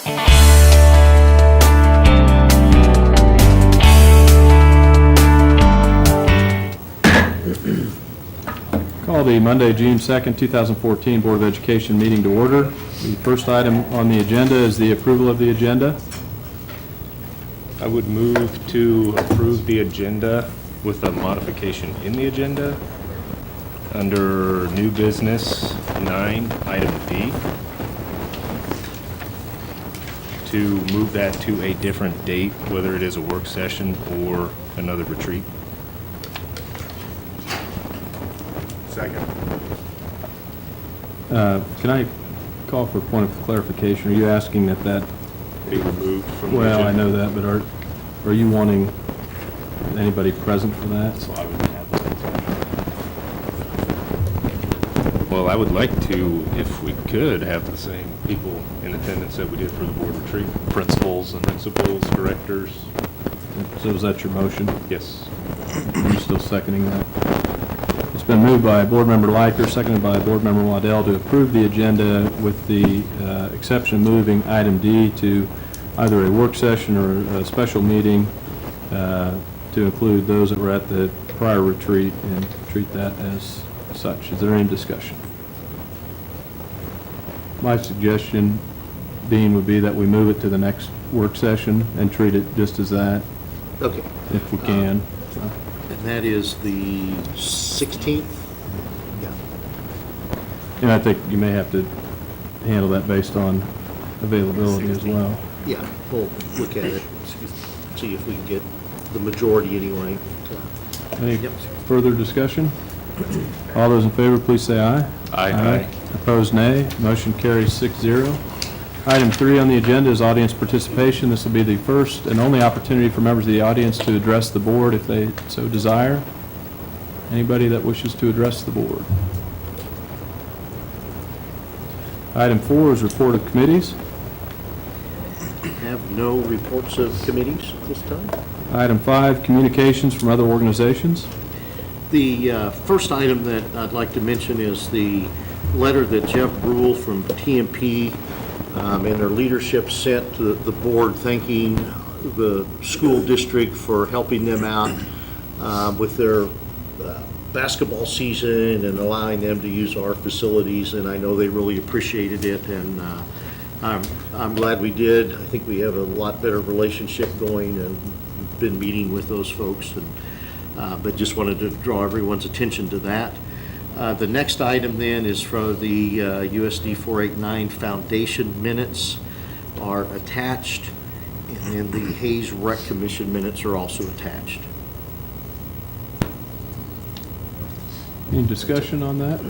Call the Monday, June 2nd, 2014 Board of Education meeting to order. The first item on the agenda is the approval of the agenda. I would move to approve the agenda with a modification in the agenda under new business 9, item D, to move that to a different date, whether it is a work session or another retreat. Second. Can I call for a point of clarification? Are you asking that Be removed from the well, agenda. I know that, but are you wanting anybody present for that? So I would have the same session. Well, I would like to, if we could, have the same people in attendance that we did for the board retreat. Principals, directors. So is that your motion? Yes. Are you still seconding that? It's been moved by Board Member Liker, seconded by Board Member Waddell to approve the agenda with the exception of moving item D to either a work session or a special meeting to include those that were at the prior retreat and treat that as such. Is there any discussion? My suggestion would be that we move it to the next work session and treat it just as that, Okay. if we can. And that is the 16th? Yeah. And I think you may have to handle that based on availability as well. Yeah, we'll look at it, see if we can get the majority anyway. Any Yep. further discussion? All those in favor, please say aye. Aye. Opposed, nay. Motion carries 6-0. Item 3 on the agenda is audience participation. This will be the first and only opportunity for members of the audience to address the board if they so desire. Anybody that wishes to address the board? Item 4 is report of committees. Have no reports of committees at this time? Item 5, communications from other organizations. The first item that I'd like to mention is the letter that Jeff Brule from TMP and their leadership sent to the board thanking the school district for helping them out with their basketball season and allowing them to use our facilities, and I know they really appreciated it, and I'm glad we did. I think we have a lot better relationship going and been meeting with those folks, and but just wanted to draw everyone's attention to that. The next item then is from the USD 489 Foundation minutes are attached, and then the Hayes Rec Commission minutes are also attached. Any discussion on that?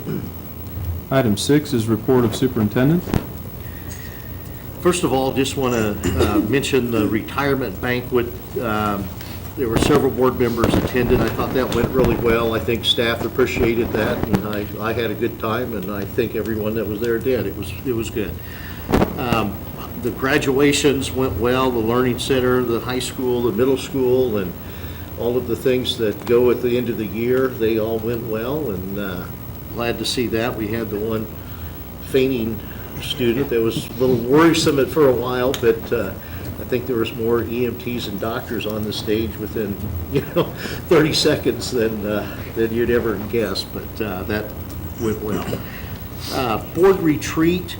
Item 6 is report of superintendent. First of all, just want to mention the retirement banquet. There were several board members attended. I thought that went really well. I think staff appreciated that, and I had a good time, and I think everyone that was there did. It was good. The graduations went well, the Learning Center, the high school, the middle school, and all of the things that go at the end of the year, they all went well, and glad to see that. We had the one fainting student that was a little worrisome for a while, but I think there was more EMTs and doctors on the stage within 30 seconds than you'd ever guess, but that went well. Board retreat,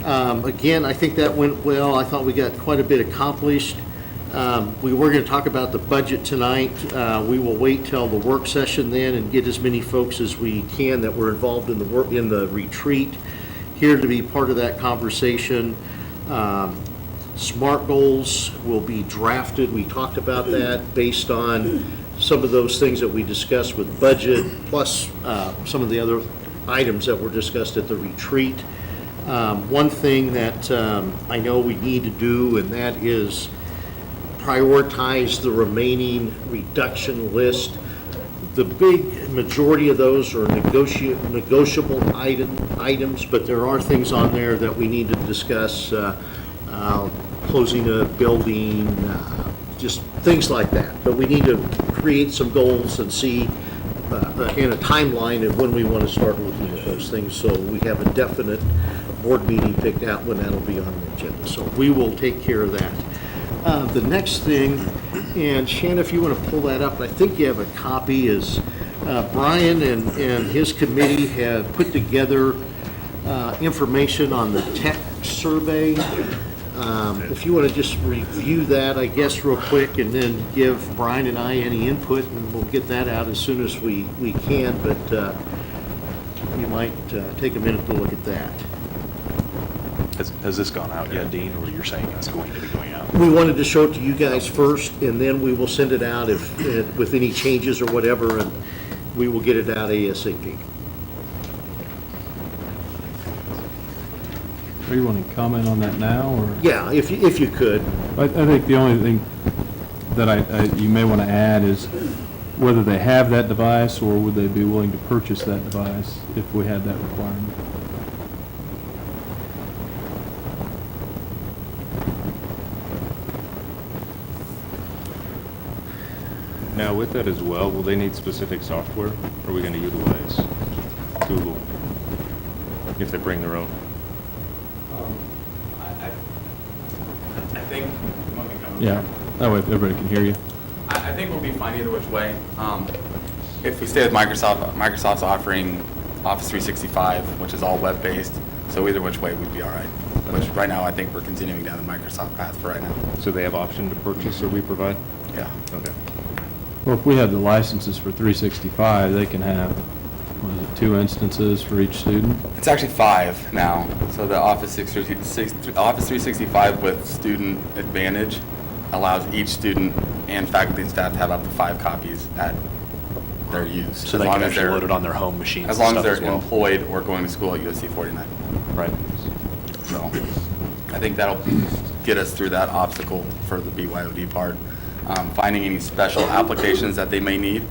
again, I think that went well. I thought we got quite a bit accomplished. We were going to talk about the budget tonight. We will wait till the work session then and get as many folks as we can that were involved in the retreat here to be part of that conversation. SMART goals will be drafted. We talked about that based on some of those things that we discussed with budget, plus some of the other items that were discussed at the retreat. One thing that I know we need to do, and that is prioritize the remaining reduction list. The big majority of those are negotiable items, but there are things on there that we need to discuss, closing a building, just things like that. But we need to create some goals and see in a timeline of when we want to start looking at those things, so we have a definite board meeting picked out when that'll be on the agenda. So we will take care of that. The next thing, and Shannon, if you want to pull that up, I think you have a copy, is Brian and his committee have put together information on the tech survey. If you want to just review that, I guess, real quick, and then give Brian and I any input, and we'll get that out as soon as we can, but you might take a minute to look at that. Has this gone out yet, Dean, or you're saying it's going to be going out? We wanted to show it to you guys first, and then we will send it out if with any changes or whatever, and we will get it out ASAP. Are you wanting to comment on that now, or? Yeah, if you could. I think the only thing that you may want to add is whether they have that device, or would they be willing to purchase that device if we had that requirement. Now, with that as well, will they need specific software? Or are we going to utilize Google if they bring their own? I think, let me come. Yeah, that way everybody can hear you. I think we'll be fine either which way. If we stay with Microsoft, Microsoft's offering Office 365, which is all web-based, so either which way we'd be all right. Which right now, I think we're continuing down the Microsoft path for right now. So they have option to purchase or we provide? Yeah. Okay. Well, if we have the licenses for 365, they can have, what is it, 2 instances for each student? It's actually 5 now. So the Office 365 with Student Advantage allows each student and faculty and staff to have up to 5 copies at their use. So they can actually load it on their home machines As and long as stuff they're well. employed or going to school at USD 49. Right. So I think that'll get us through that obstacle for the BYOD part. Finding any special applications that they may need,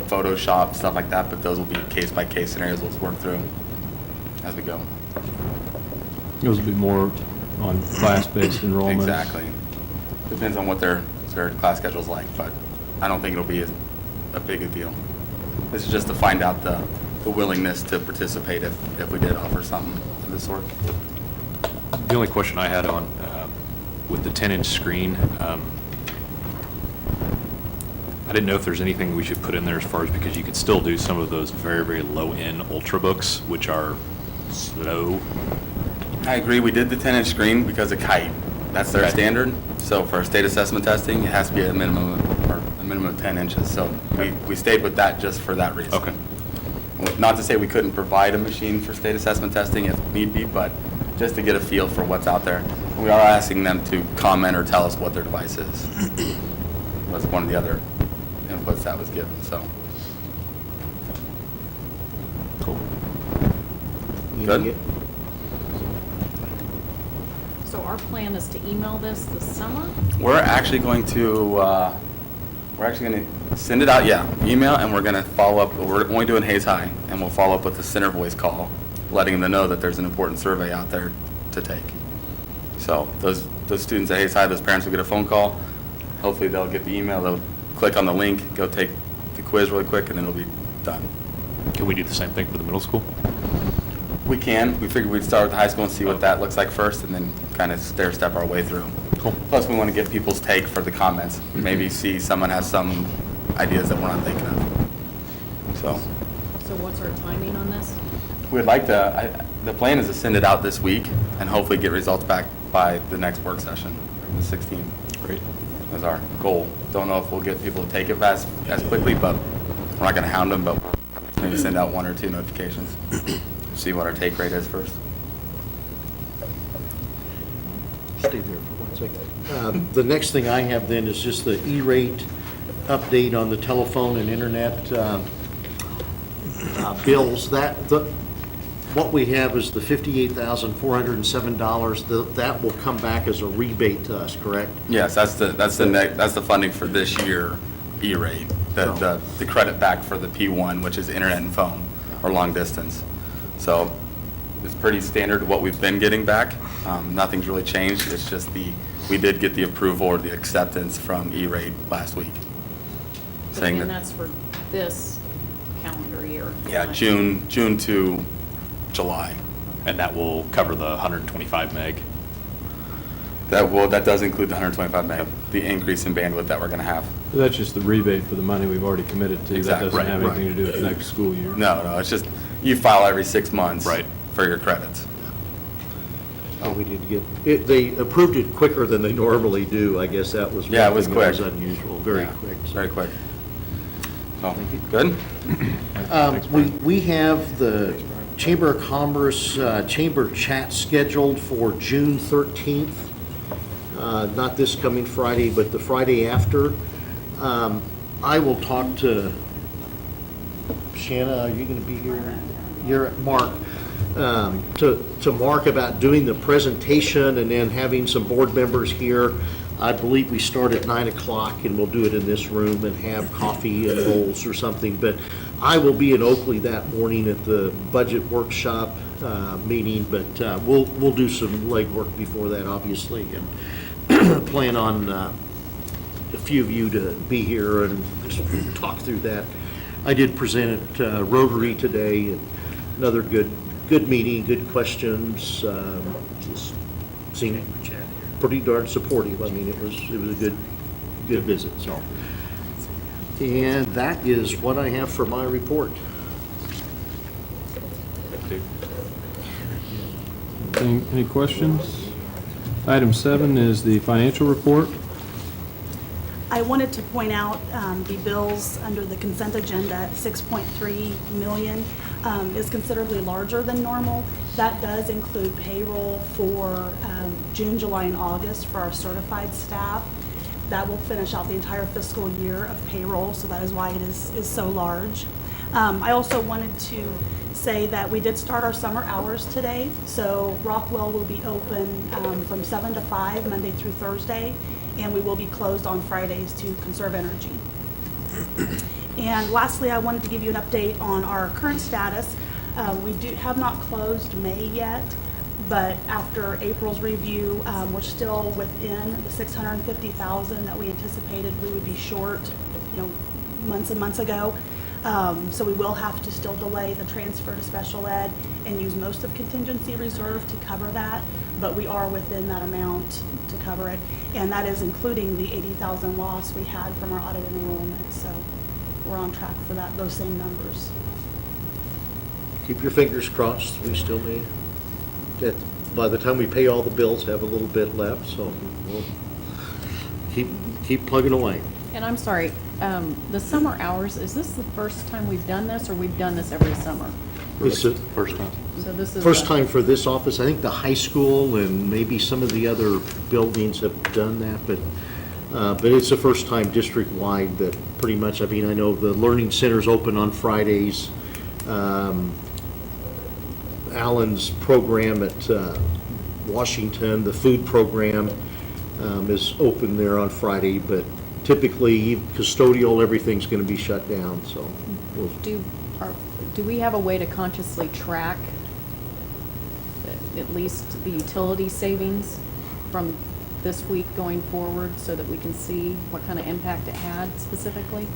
Photoshop, stuff like that, but those will be case-by-case scenarios we'll work through as we go. Those would be more on class-based enrollment. Exactly. Depends on what their class schedule's like, but I don't think it'll be a big a deal. This is just to find out the willingness to participate if we did offer something of this sort. The only question I had on, with the 10-inch screen, I didn't know if there's anything we should put in there as far as, because you can still do some of those very, very low-end Ultrabooks, which are slow. I agree. We did the 10-inch screen because of kite. That's their Okay. standard. So for state assessment testing, it has to be a minimum of 10 inches. So we stayed with that just for that reason. Okay. Not to say we couldn't provide a machine for state assessment testing if need be, but just to get a feel for what's out there. We are asking them to comment or tell us what their device is. Was one of the other inputs that was given, so. Cool. Good. So our plan is to email this summer? We're actually going to send it out, email, and we're going to follow up. We're only doing Hayes High, and we'll follow up with a center voice call, letting them know that there's an important survey out there to take. So those students at Hayes High, those parents will get a phone call. Hopefully they'll get the email, they'll click on the link, go take the quiz really quick, and then it'll be done. Can we do the same thing for the middle school? We can. We figured we'd start with the high school and see what that looks like first, and then kind of stair-step our way through. Cool. Plus, we want to get people's take for the comments. Maybe see someone has some ideas that we're not thinking of. So So what's our timing on this? we'd like to, the plan is to send it out this week and hopefully get results back by the next work session, the 16th. Great. Is our goal. Don't know if we'll get people to take it as quickly, but we're not going to hound them, but maybe send out 1 or 2 notifications. See what our take rate is first. Stay there for 1 second. The next thing I have then is just the E-rate update on the telephone and internet bills. What we have is the $58,407. That will come back as a rebate to us, correct? Yes, that's the funding for this year E-rate, the credit back for the P1, which is internet and phone or long distance. So it's pretty standard what we've been getting back. Nothing's really changed. It's just we did get the approval or the acceptance from E-rate last week. Saying And that, that's for this calendar year? yeah, June to July. And that will cover the 125 meg. That does include the 125 meg, the increase in bandwidth that we're going to have. That's just the rebate for the money we've already committed to. That Exactly. doesn't have Right. anything to do with next school year. No, it's just, you file every 6 months. Right. For your credits. Oh, we did get, they approved it quicker than they normally do. I guess that was. Yeah, it was one thing that quick. was unusual, very Yeah, quick. so. Very quick. So, good? We have the Chamber of Commerce Chamber Chat scheduled for June 13th. Not this coming Friday, but the Friday after. I will talk to Shanna, are you going to be here? You're Mark. To Mark about doing the presentation and then having some board members here. I believe we start at 9 o'clock and we'll do it in this room and have coffee and rolls or something. But I will be in Oakley that morning at the budget workshop meeting, but we'll do some legwork before that, obviously, and plan on a few of you to be here and just talk through that. I did present at Rotary today, and another good meeting, good questions. Just seemed pretty darn supportive. I mean, it was a good visit. So, and that is what I have for my report. Any questions? Item 7 is the financial report. I wanted to point out the bills under the consent agenda at 6.3 million is considerably larger than normal. That does include payroll for June, July, and August for our certified staff. That will finish out the entire fiscal year of payroll, so that is why it is so large. I also wanted to say that we did start our summer hours today, so Rockwell will be open from 7 to 5, Monday through Thursday, and we will be closed on Fridays to conserve energy. And lastly, I wanted to give you an update on our current status. We have not closed May yet, but after April's review, we're still within the $650,000 that we anticipated we would be short, months and months ago. So we will have to still delay the transfer to special ed and use most of contingency reserve to cover that, but we are within that amount to cover it, and that is including the $80,000 loss we had from our audit enrollment. So we're on track for those same numbers. Keep your fingers crossed. We still may, by the time we pay all the bills, have a little bit left. So we'll keep plugging away. And I'm sorry, the summer hours, is this the first time we've done this, or we've done this every summer? It's the First time. So this is first the- time for this office. I think the high school and maybe some of the other buildings have done that, but it's the first time district-wide that pretty much, I mean, I know the Learning Center's open on Fridays. Allen's program at Washington, the food program, is open there on Friday, but typically custodial, everything's going to be shut down, so we'll Do we have a way to consciously track at least the utility savings from this week going forward so that we can see what kind of impact it had specifically?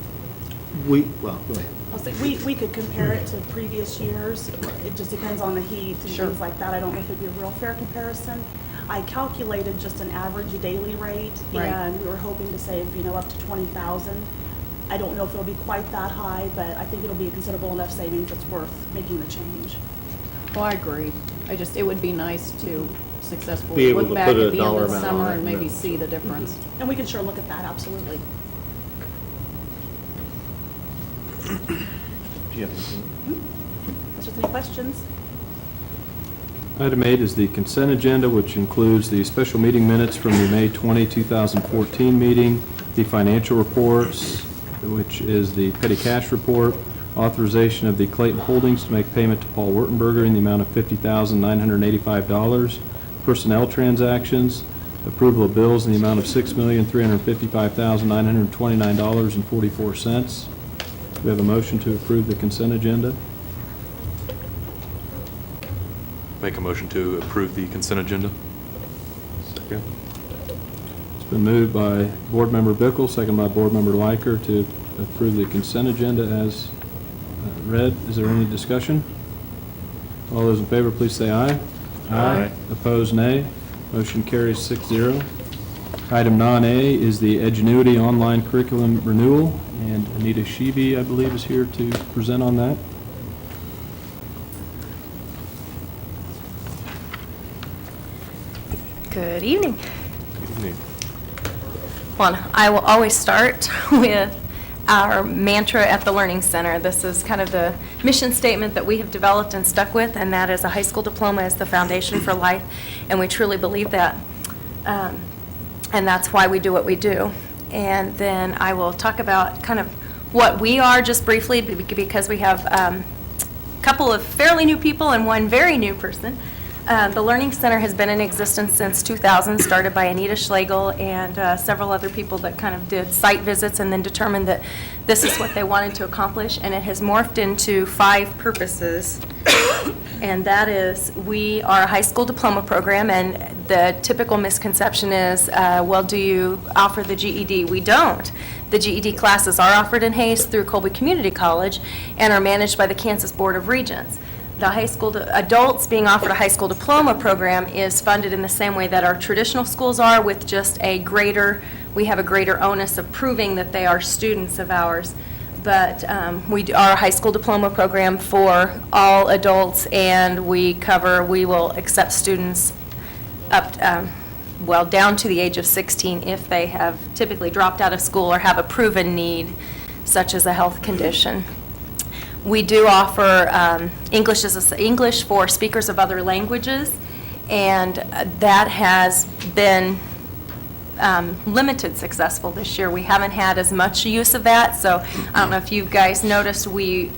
well, go ahead. I'll say, we could compare it to previous years. It just depends on the heat and Sure. things like that. I don't know if it'd be a real fair comparison. I calculated just an average daily rate, Right. and we were hoping to save, up to 20,000. I don't know if it'll be quite that high, but I think it'll be a considerable enough savings that's worth making the change. Well, I agree. It would be nice to Be successfully able look to back put a at the end dollar of the amount on summer it, and maybe yeah. see the difference. And we can sure look at that, absolutely. Do you have anything? Is there any questions? Item 8 is the consent agenda, which includes the special meeting minutes from the May 20, 2014 meeting, the financial reports, which is the petty cash report, authorization of the Clayton Holdings to make payment to Paul Wurtenberger in the amount of $50,985, personnel transactions, approval of bills in the amount of $6,355,929.44. Do we have a motion to approve the consent agenda? Make a motion to approve the consent agenda. Second. It's been moved by Board Member Bickle, second by Board Member Liker to approve the consent agenda as read. Is there any discussion? All those in favor, please say aye. Aye. Opposed, nay. Motion carries 6-0. Item 9A is the Edgenuity Online Curriculum Renewal, and Anita Sheeby, I believe, is here to present on that. Good evening. Good evening. Well, I will always start with our mantra at the Learning Center. This is kind of the mission statement that we have developed and stuck with, and that is a high school diploma is the foundation for life, and we truly believe that. And that's why we do what we do. And then I will talk about kind of what we are just briefly, because we have a couple of fairly new people and one very new person. The Learning Center has been in existence since 2000, started by Anita Schlegel and several other people that kind of did site visits and then determined that this is what they wanted to accomplish, and it has morphed into 5 purposes. And that is, we are a high school diploma program, and the typical misconception is, well, do you offer the GED? We don't. The GED classes are offered in Hayes through Colby Community College and are managed by the Kansas Board of Regents. The high school, adults being offered a high school diploma program is funded in the same way that our traditional schools are, with just a greater, we have a greater onus of proving that they are students of ours. But we are a high school diploma program for all adults, and we will accept students up, down to the age of 16 if they have typically dropped out of school or have a proven need, such as a health condition. We do offer English for speakers of other languages, and that has been limited successful this year. We haven't had as much use of that, so I don't know if you guys noticed, we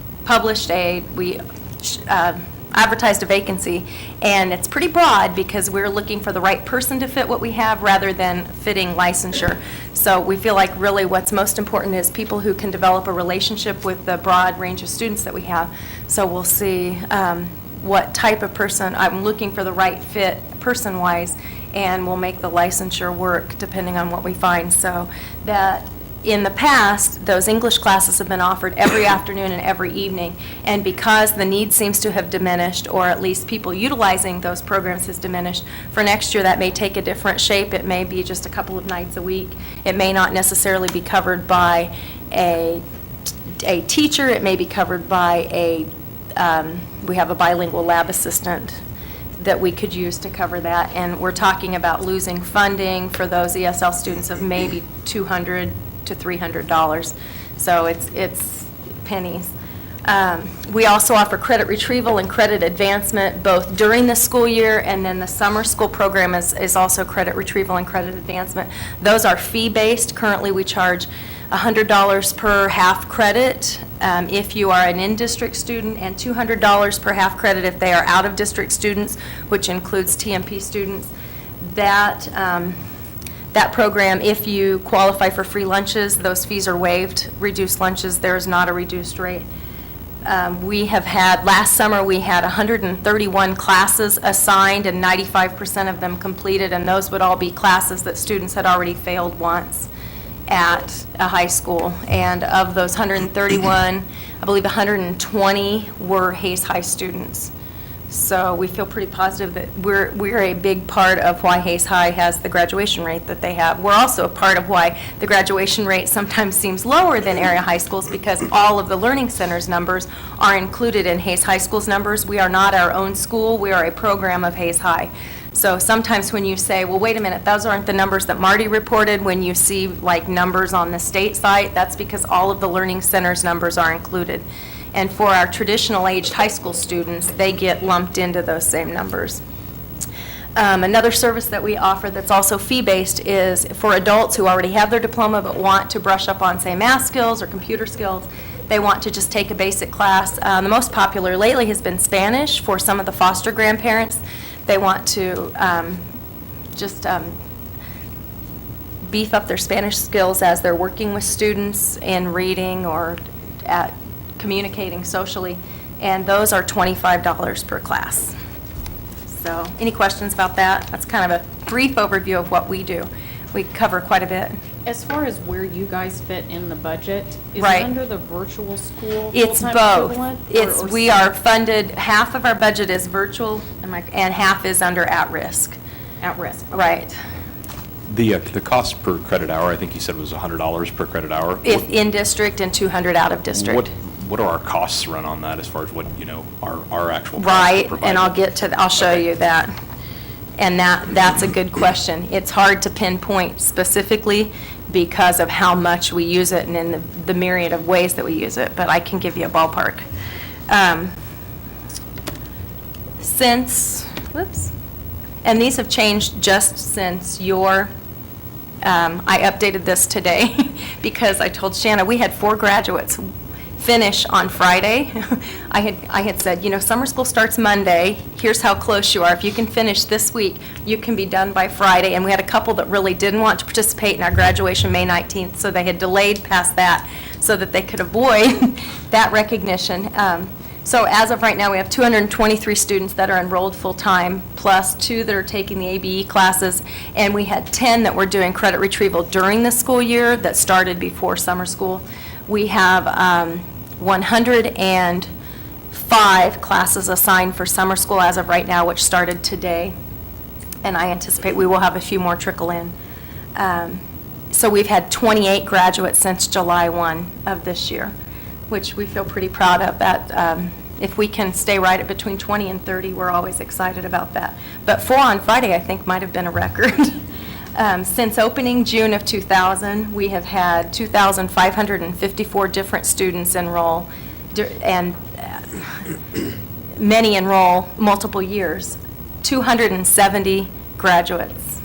advertised a vacancy, and it's pretty broad because we're looking for the right person to fit what we have rather than fitting licensure. So we feel like really what's most important is people who can develop a relationship with the broad range of students that we have. So we'll see what type of person, I'm looking for the right fit person-wise, and we'll make the licensure work depending on what we find. So that in the past, those English classes have been offered every afternoon and every evening, and because the need seems to have diminished, or at least people utilizing those programs has diminished, for next year that may take a different shape. It may be just a couple of nights a week. It may not necessarily be covered by a teacher. It may be covered by we have a bilingual lab assistant that we could use to cover that, and we're talking about losing funding for those ESL students of maybe $200 to $300. So it's pennies. We also offer credit retrieval and credit advancement both during the school year, and then the summer school program is also credit retrieval and credit advancement. Those are fee-based. Currently, we charge $100 per half credit if you are an in-district student, and $200 per half credit if they are out-of-district students, which includes TMP students. That program, if you qualify for free lunches, those fees are waived. Reduced lunches, there is not a reduced rate. Last summer, we had 131 classes assigned and 95% of them completed, and those would all be classes that students had already failed once at a high school. And of those 131, I believe 120 were Hayes High students. So we feel pretty positive that we're a big part of why Hayes High has the graduation rate that they have. We're also a part of why the graduation rate sometimes seems lower than area high schools, because all of the Learning Center's numbers are included in Hayes High School's numbers. We are not our own school. We are a program of Hayes High. So sometimes when you say, well, wait a minute, those aren't the numbers that Marty reported, when you see like numbers on the state site, that's because all of the Learning Center's numbers are included. And for our traditional aged high school students, they get lumped into those same numbers. Another service that we offer that's also fee-based is for adults who already have their diploma but want to brush up on, say, math skills or computer skills. They want to just take a basic class. The most popular lately has been Spanish for some of the foster grandparents. They want to beef up their Spanish skills as they're working with students in reading or at communicating socially, and those are $25 per class. So any questions about that? That's kind of a brief overview of what we do. we cover quite a bit. As far as where you guys fit in the budget, is Right. it under the virtual school It's full-time both. equivalent? It's, we are funded, half of our budget is virtual, and half is under at-risk. At risk? Okay. Right. The cost per credit hour, I think you said was $100 per credit hour. If in district and 200 out of district. What are our costs run on that as far as what, our actual costs to Right, provide? and I'll get to, I'll show Okay. you that. And that's a good question. It's hard to pinpoint specifically because of how much we use it and in the myriad of ways that we use it, but I can give you a ballpark. And these have changed just since I updated this today because I told Shanna, we had 4 graduates finish on Friday. I had said, summer school starts Monday, here's how close you are. If you can finish this week, you can be done by Friday. And we had a couple that really didn't want to participate in our graduation May 19th, so they had delayed past that so that they could avoid that recognition. So as of right now, we have 223 students that are enrolled full-time, plus 2 that are taking the ABE classes, and we had 10 that were doing credit retrieval during the school year that started before summer school. We have 105 classes assigned for summer school as of right now, which started today, and I anticipate we will have a few more trickle in. So we've had 28 graduates since July 1 of this year, which we feel pretty proud of. That if we can stay right at between 20 and 30, we're always excited about that. But 4 on Friday, I think, might have been a record. Since opening June of 2000, we have had 2,554 different students enroll, and many enroll multiple years, 270 graduates.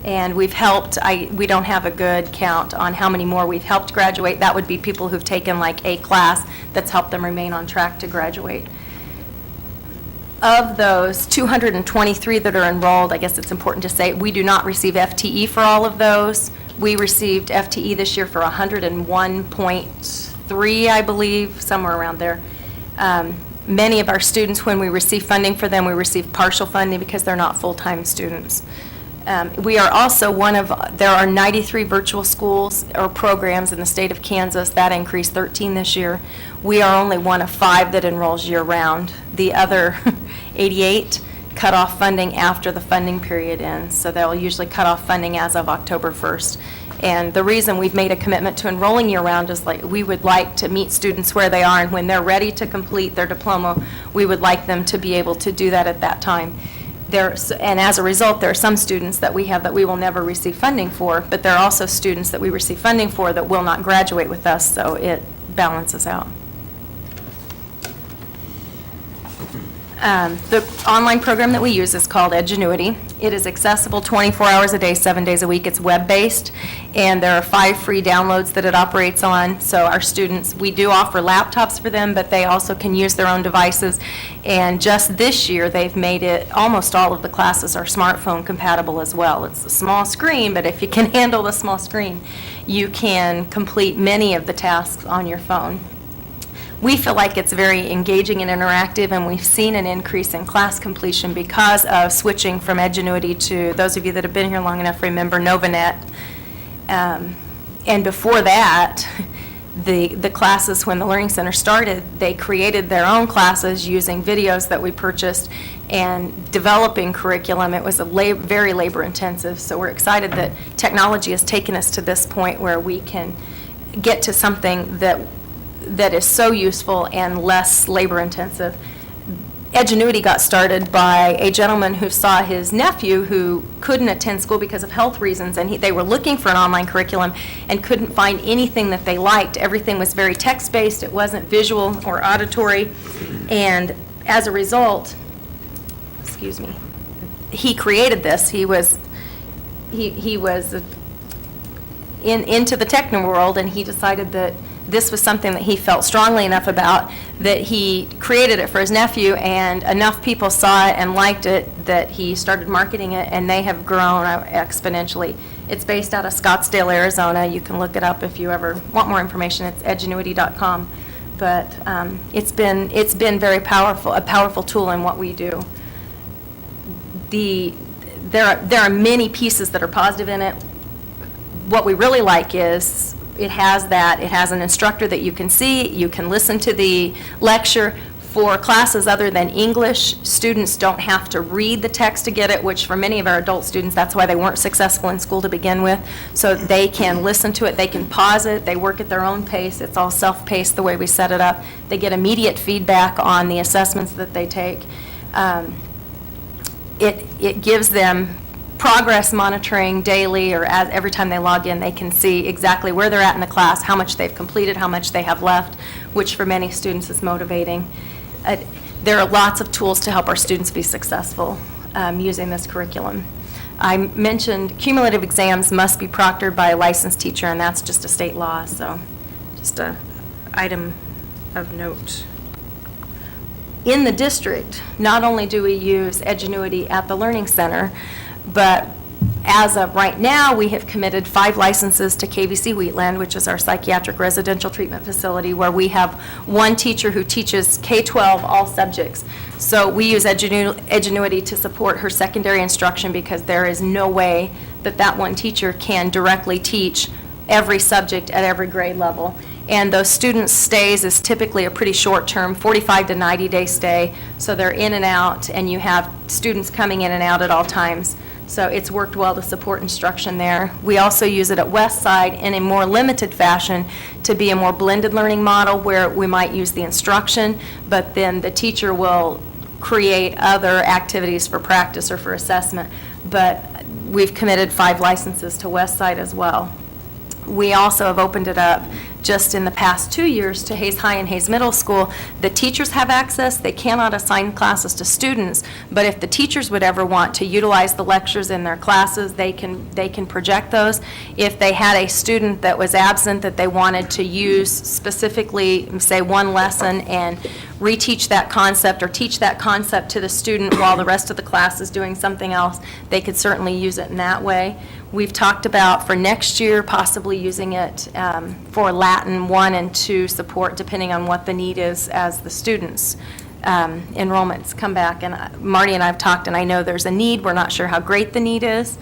And we've helped, we don't have a good count on how many more we've helped graduate. That would be people who've taken like a class that's helped them remain on track to graduate. Of those 223 that are enrolled, I guess it's important to say, we do not receive FTE for all of those. We received FTE this year for 101.3, I believe, somewhere around there. Many of our students, when we receive funding for them, we receive partial funding because they're not full-time students. We are also there are 93 virtual schools or programs in the state of Kansas. That increased 13 this year. We are only one of 5 that enrolls year-round. The other 88 cut off funding after the funding period ends, so they'll usually cut off funding as of October 1st. And the reason we've made a commitment to enrolling year-round is we would like to meet students where they are, and when they're ready to complete their diploma, we would like them to be able to do that at that time. And as a result, there are some students that we have that we will never receive funding for, but there are also students that we receive funding for that will not graduate with us, so it balances out. The online program that we use is called Edgenuity. It is accessible 24 hours a day, 7 days a week. It's web-based, and there are 5 free downloads that it operates on. So our students, we do offer laptops for them, but they also can use their own devices. And just this year, they've made it, almost all of the classes are smartphone compatible as well. It's a small screen, but if you can handle the small screen, you can complete many of the tasks on your phone. We feel like it's very engaging and interactive, and we've seen an increase in class completion because of switching from Edgenuity to, those of you that have been here long enough remember Novanet. And before that, the classes, when the Learning Center started, they created their own classes using videos that we purchased and developing curriculum. It was very labor intensive, so we're excited that technology has taken us to this point where we can get to something that is so useful and less labor-intensive. Edgenuity got started by a gentleman who saw his nephew who couldn't attend school because of health reasons, and they were looking for an online curriculum and couldn't find anything that they liked. Everything was very text-based. It wasn't visual or auditory, and as a result, he created this. He was into the techno world, and he decided that this was something that he felt strongly enough about that he created it for his nephew, and enough people saw it and liked it that he started marketing it, and they have grown exponentially. It's based out of Scottsdale, Arizona. You can look it up if you ever want more information. It's edgenuity.com. But it's been very powerful, a powerful tool in what we do. There are many pieces that are positive in it. what we really like is it has an instructor that you can see, you can listen to the lecture. For classes other than English, students don't have to read the text to get it, which for many of our adult students, that's why they weren't successful in school to begin with. So they can listen to it, they can pause it, they work at their own pace. It's all self-paced the way we set it up. They get immediate feedback on the assessments that they take. It gives them progress monitoring daily, or every time they log in, they can see exactly where they're at in the class, how much they've completed, how much they have left, which for many students is motivating. There are lots of tools to help our students be successful using this curriculum. I mentioned cumulative exams must be proctored by a licensed teacher, and that's just a state law, so just a item of note. In the district, not only do we use Edgenuity at the Learning Center, but as of right now, we have committed 5 licenses to KVC Wheatland, which is our psychiatric residential treatment facility, where we have one teacher who teaches K-12 all subjects. So we use Edgenuity to support her secondary instruction, because there is no way that that one teacher can directly teach every subject at every grade level. And those students' stays is typically a pretty short term, 45 to 90-day stay, so they're in and out, and you have students coming in and out at all times. So it's worked well to support instruction there. We also use it at Westside in a more limited fashion to be a more blended learning model, where we might use the instruction, but then the teacher will create other activities for practice or for assessment. But we've committed 5 licenses to Westside as well. We also have opened it up just in the past 2 years to Hayes High and Hayes Middle School. The teachers have access. They cannot assign classes to students, but if the teachers would ever want to utilize the lectures in their classes, they can project those. If they had a student that was absent that they wanted to use specifically, say, one lesson and reteach that concept or teach that concept to the student while the rest of the class is doing something else, they could certainly use it in that way. We've talked about for next year possibly using it for Latin 1 and 2 support, depending on what the need is as the students' enrollments come back. And Marty and I have talked, and I know there's a need. We're not sure how great the need is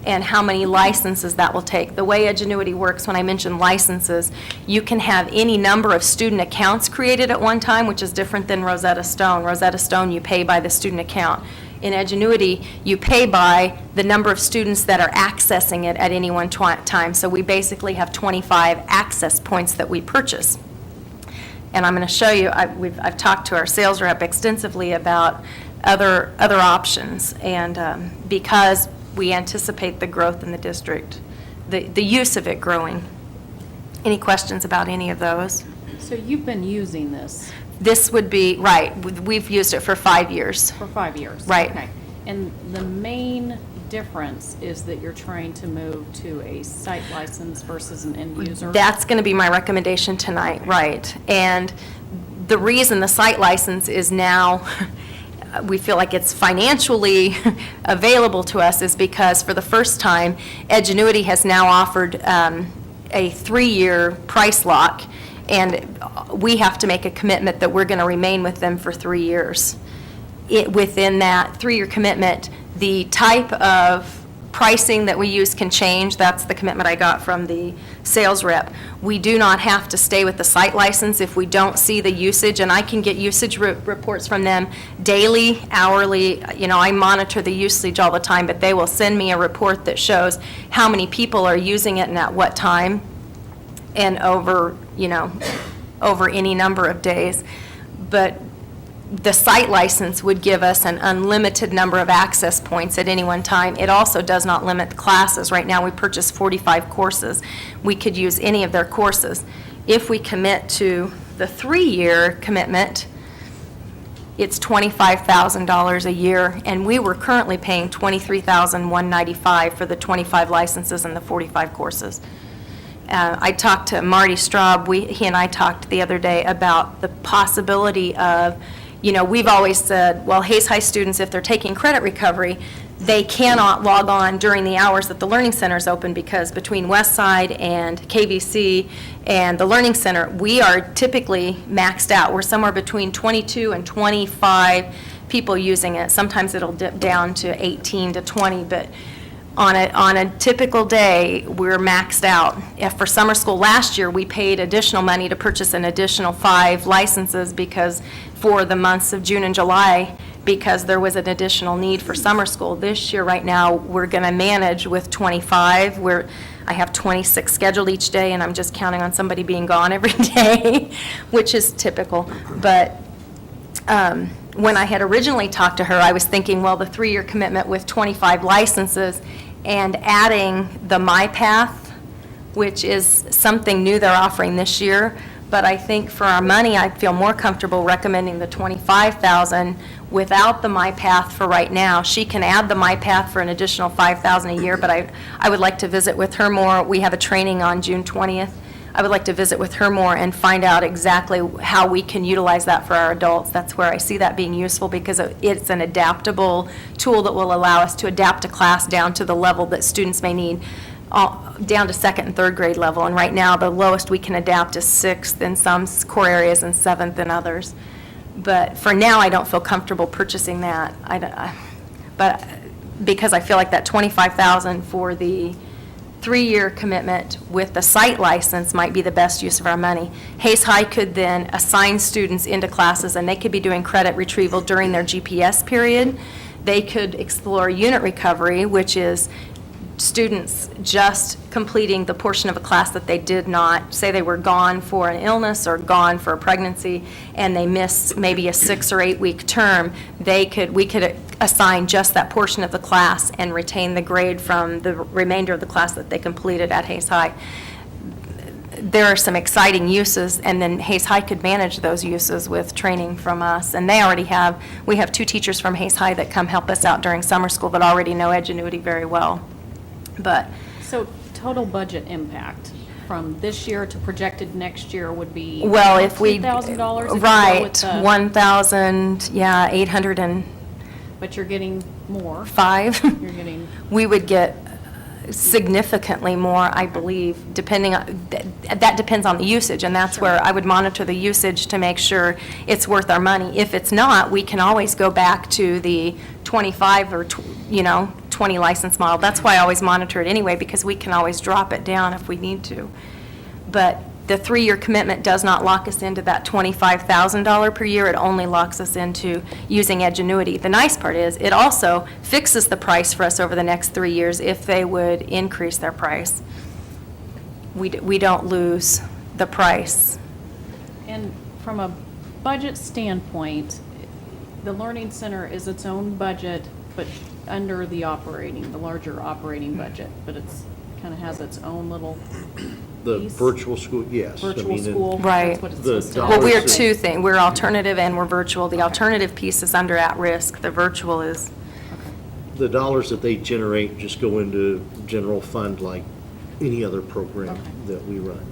and how many licenses that will take. The way Edgenuity works, when I mention licenses, you can have any number of student accounts created at one time, which is different than Rosetta Stone. Rosetta Stone, you pay by the student account. In Edgenuity, you pay by the number of students that are accessing it at any one time. So we basically have 25 access points that we purchase. And I'm going to show you, I've talked to our sales rep extensively about other options, and because we anticipate the growth in the district, the use of it growing. Any questions about any of those? So you've been using this This would be, right, we've used it for 5 years. for 5 years? Right. Okay. And the main difference is that you're trying to move to a site license versus an end user? That's going to be my recommendation tonight, right. And the reason the site license is now, we feel like it's financially available to us, is because for the first time, Edgenuity has now offered a 3-year price lock, and we have to make a commitment that we're going to remain with them for 3 years. Within that 3-year commitment, the type of pricing that we use can change. That's the commitment I got from the sales rep. We do not have to stay with the site license if we don't see the usage, and I can get usage reports from them daily, hourly. You know, I monitor the usage all the time, but they will send me a report that shows how many people are using it and at what time, and over any number of days. But the site license would give us an unlimited number of access points at any one time. It also does not limit the classes. Right now, we purchase 45 courses. We could use any of their courses. If we commit to the 3-year commitment, it's $25,000 a year, and we were currently paying $23,195 for the 25 licenses and the 45 courses. I talked to Marty Straub. He and I talked the other day about the possibility of, we've always said, well, Hayes High students, if they're taking credit recovery, they cannot log on during the hours that the Learning Center is open, because between Westside and KVC and the Learning Center, we are typically maxed out. We're somewhere between 22 and 25 people using it. Sometimes it'll dip down to 18 to 20, but On a typical day, we're maxed out. If for summer school last year, we paid additional money to purchase an additional 5 licenses because for the months of June and July, because there was an additional need for summer school. This year, right now, we're going to manage with 25. I have 26 scheduled each day, and I'm just counting on somebody being gone every day, which is typical. But when I had originally talked to her, I was thinking, well, the 3-year commitment with 25 licenses and adding the MyPath, which is something new they're offering this year. But I think for our money, I'd feel more comfortable recommending the $25,000 without the MyPath for right now. She can add the MyPath for an additional $5,000 a year, but I would like to visit with her more. We have a training on June 20th. I would like to visit with her more and find out exactly how we can utilize that for our adults. That's where I see that being useful because it's an adaptable tool that will allow us to adapt a class down to the level that students may need, down to 2nd and 3rd grade level. And right now, the lowest we can adapt is 6th in some core areas and 7th in others. But for now, I don't feel comfortable purchasing that. But because I feel like that $25,000 for the 3-year commitment with the site license might be the best use of our money. Hayes High could then assign students into classes, and they could be doing credit retrieval during their GPS period. They could explore unit recovery, which is students just completing the portion of a class that they did not, say they were gone for an illness or gone for a pregnancy, and they missed maybe a 6 or 8 week term. We could assign just that portion of the class and retain the grade from the remainder of the class that they completed at Hayes High. There are some exciting uses, and then Hayes High could manage those uses with training from us. And we have 2 teachers from Hayes High that come help us out during summer school that already know Edgenuity very well. But So total budget impact from this year to projected next year would be well, if we $2,000 right, 1,000, yeah, 805. But you're getting more. You're getting We would get significantly more, I believe, depending on, that depends on the usage, and that's where I would monitor the usage to make sure it's worth our money. If it's not, we can always go back to the 25 or 20 license model. That's why I always monitor it anyway, because we can always drop it down if we need to. But the 3-year commitment does not lock us into that $25,000 per year. It only locks us into using Edgenuity. The nice part is it also fixes the price for us over the next 3 years if they would increase their price. We don't lose the price. And from a budget standpoint, the Learning Center is its own budget, but under the larger operating budget, but it's kind of has its own little The piece. virtual school, yes. Virtual school. Right. That's what it's The listed. Well, we're dollars- 2 things. We're alternative and we're virtual. The alternative piece is under at-risk. The virtual is, The dollars that they generate just go into general fund like any other program Okay. that we run.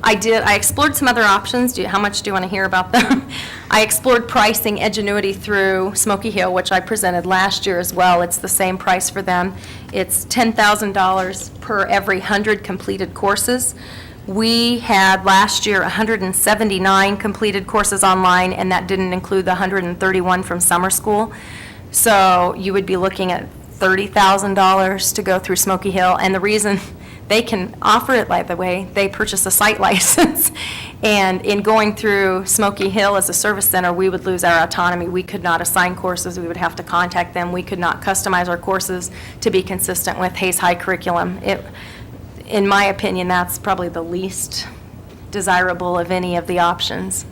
I explored some other options. How much do you want to hear about them? I explored pricing Edgenuity through Smoky Hill, which I presented last year as well. It's the same price for them. It's $10,000 per every 100 completed courses. We had last year 179 completed courses online, and that didn't include the 131 from summer school. So you would be looking at $30,000 to go through Smoky Hill. And the reason they can offer it, by the way, they purchase a site license. And in going through Smoky Hill as a service center, we would lose our autonomy. We could not assign courses. We would have to contact them. We could not customize our courses to be consistent with Hayes High curriculum. In my opinion, that's probably the least desirable of any of the options.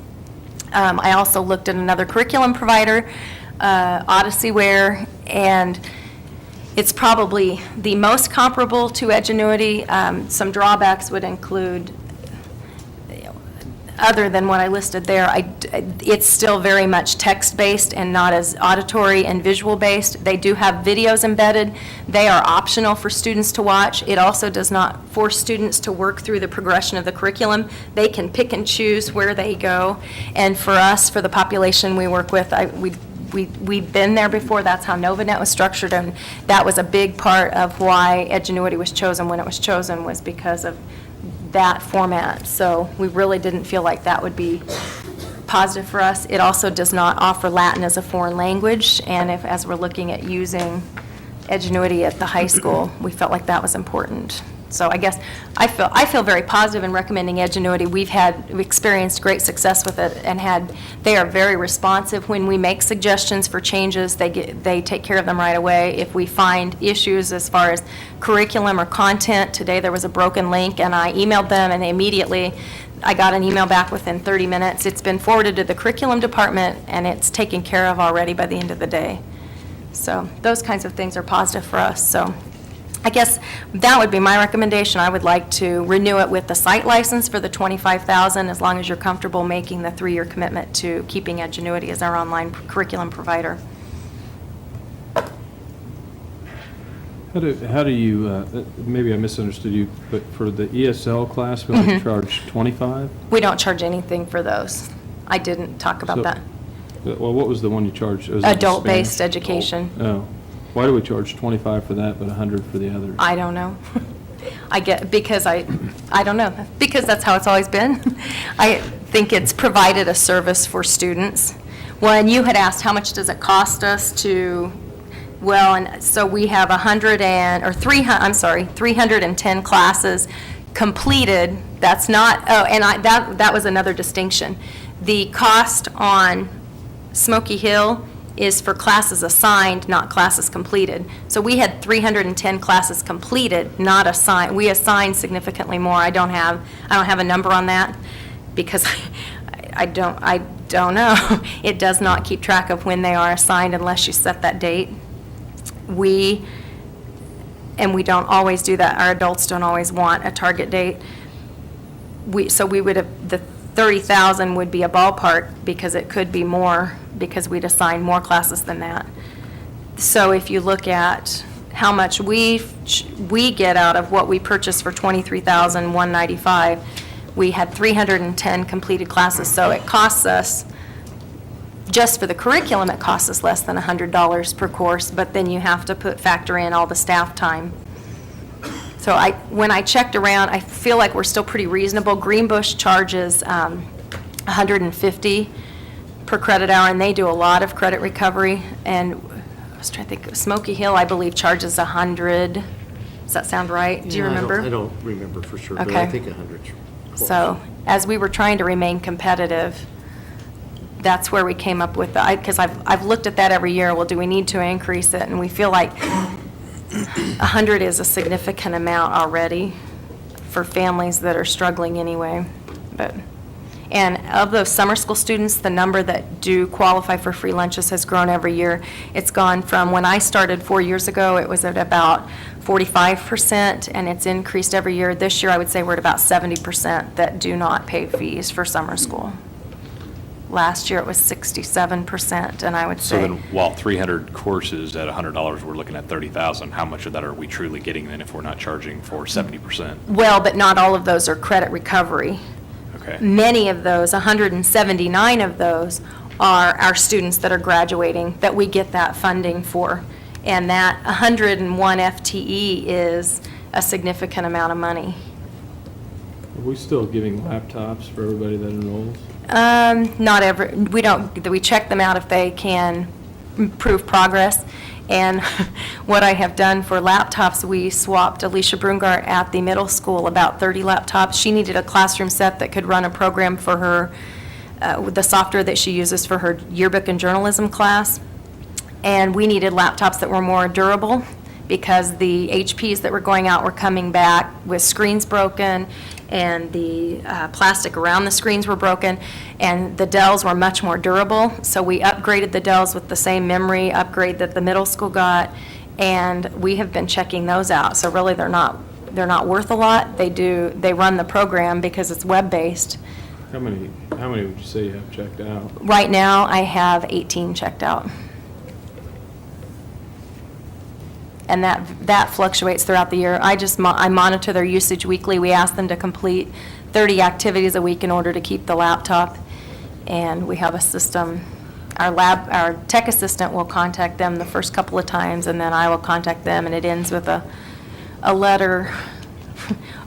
I also looked at another curriculum provider, Odysseyware, and it's probably the most comparable to Edgenuity. Some drawbacks would include, other than what I listed there, it's still very much text-based and not as auditory and visual-based. They do have videos embedded. They are optional for students to watch. It also does not force students to work through the progression of the curriculum. They can pick and choose where they go. And for us, for the population we work with, we've been there before. That's how NovaNet was structured, and that was a big part of why Edgenuity was chosen when it was chosen, was because of that format. So we really didn't feel like that would be positive for us. It also does not offer Latin as a foreign language, and as we're looking at using Edgenuity at the high school, we felt like that was important. So I guess I feel very positive in recommending Edgenuity. We've experienced great success with it, and they are very responsive when we make suggestions for changes. They take care of them right away. If we find issues as far as curriculum or content, today there was a broken link, and I emailed them, and I got an email back within 30 minutes. It's been forwarded to the curriculum department, and it's taken care of already by the end of the day. So those kinds of things are positive for us. So I guess that would be my recommendation. I would like to renew it with the site license for the $25,000, as long as you're comfortable making the 3-year commitment to keeping Edgenuity as our online curriculum provider. How do you, maybe I misunderstood you, but for the ESL class, we only charge 25? We don't charge anything for those. I didn't talk about So- that. Well, what was the one you charged? Was it the Adult-based Spanish? education. Oh. Why do we charge 25 for that, but 100 for the others? I don't know. Because I don't know, because that's how it's always been. I think it's provided a service for students. When you had asked how much does it cost us to, well, and so we have 310 classes completed. That's not, that was another distinction. The cost on Smoky Hill is for classes assigned, not classes completed. So we had 310 classes completed, not assigned. We assigned significantly more. I don't have a number on that because I don't know. It does not keep track of when they are assigned unless you set that date. We don't always do that. Our adults don't always want a target date. So we would have, the 30,000 would be a ballpark because it could be more, because we'd assign more classes than that. So if you look at how much we get out of what we purchased for $23,195, we had 310 completed classes. So it costs us, just for the curriculum, it costs us less than $100 per course, but then you have to factor in all the staff time. So when I checked around, I feel like we're still pretty reasonable. Greenbush charges $150 per credit hour, and they do a lot of credit recovery. And I was trying to think, Smoky Hill, I believe, charges $100. Does that sound right? Do you remember? I don't remember for sure, but Okay. I think 100's close. So as we were trying to remain competitive, that's where we came up with because I've looked at that every year. Well, do we need to increase it? And we feel like 100 is a significant amount already for families that are struggling anyway. And of those summer school students, the number that do qualify for free lunches has grown every year. It's gone from, when I started 4 years ago, it was at about 45%, and it's increased every year. This year, I would say we're at about 70% that do not pay fees for summer school. Last year, it was 67%, and I would So say... then, while 300 courses at $100, we're looking at 30,000, how much of that are we truly getting then if we're not charging for 70%? Well, but not all of those are credit recovery. Okay. Many of those, 179 of those, are our students that are graduating, that we get that funding for. And that 101 FTE is a significant amount of money. Are we still giving laptops for everybody that enrolls? Not we check them out if they can prove progress. And what I have done for laptops, we swapped Alicia Brungart at the middle school about 30 laptops. She needed a classroom set that could run a program for her, with the software that she uses for her yearbook and journalism class. And we needed laptops that were more durable because the HPs that were going out were coming back with screens broken, and the plastic around the screens were broken, and the Dells were much more durable. So we upgraded the Dells with the same memory upgrade that the middle school got, and we have been checking those out. So really, they're not worth a lot. They run the program because it's web-based. How many would you say you have checked out? Right now, I have 18 checked out. And that fluctuates throughout the year. I monitor their usage weekly. We ask them to complete 30 activities a week in order to keep the laptop. And we have a system. Our tech assistant will contact them the first couple of times, and then I will contact them, and it ends with a letter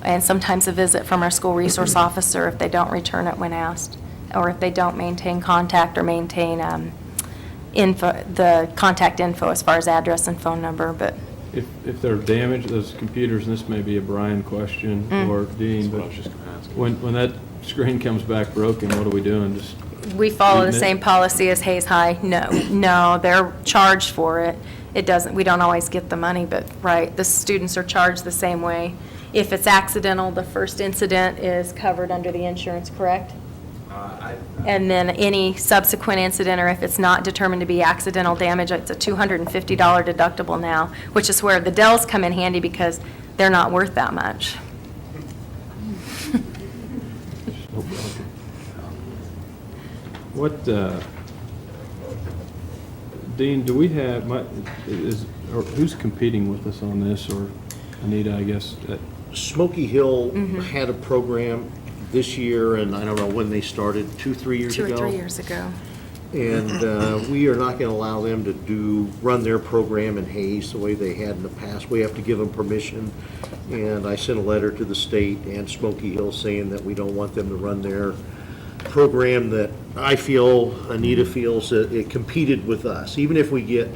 and sometimes a visit from our school resource officer if they don't return it when asked. or if they don't maintain contact or maintain info, the contact info as far as address and phone number, but If they're damaged, those computers, and this may be a Brian question or Dean, That's what I but was just going to ask. when that screen comes back broken, what are we doing? Just we follow the Isn't it? same policy as Hayes High. No, they're charged for it. It doesn't, we don't always get the money, but, right, the students are charged the same way. If it's accidental, the first incident is covered under the insurance, correct? And then any subsequent incident, or if it's not determined to be accidental damage, it's a $250 deductible now, which is where the Dells come in handy because they're not worth that much. What, Dean, do we have, or who's competing with us on this, or Anita, I guess? Smoky Hill had a program this year, and I don't know when they started, 2-3 years ago? 2 or 3 years ago. And we are not going to allow them to run their program in Hayes the way they had in the past. We have to give them permission. And I sent a letter to the state and Smoky Hill saying that we don't want them to run their program that I feel, Anita feels, that it competed with us. Even if we get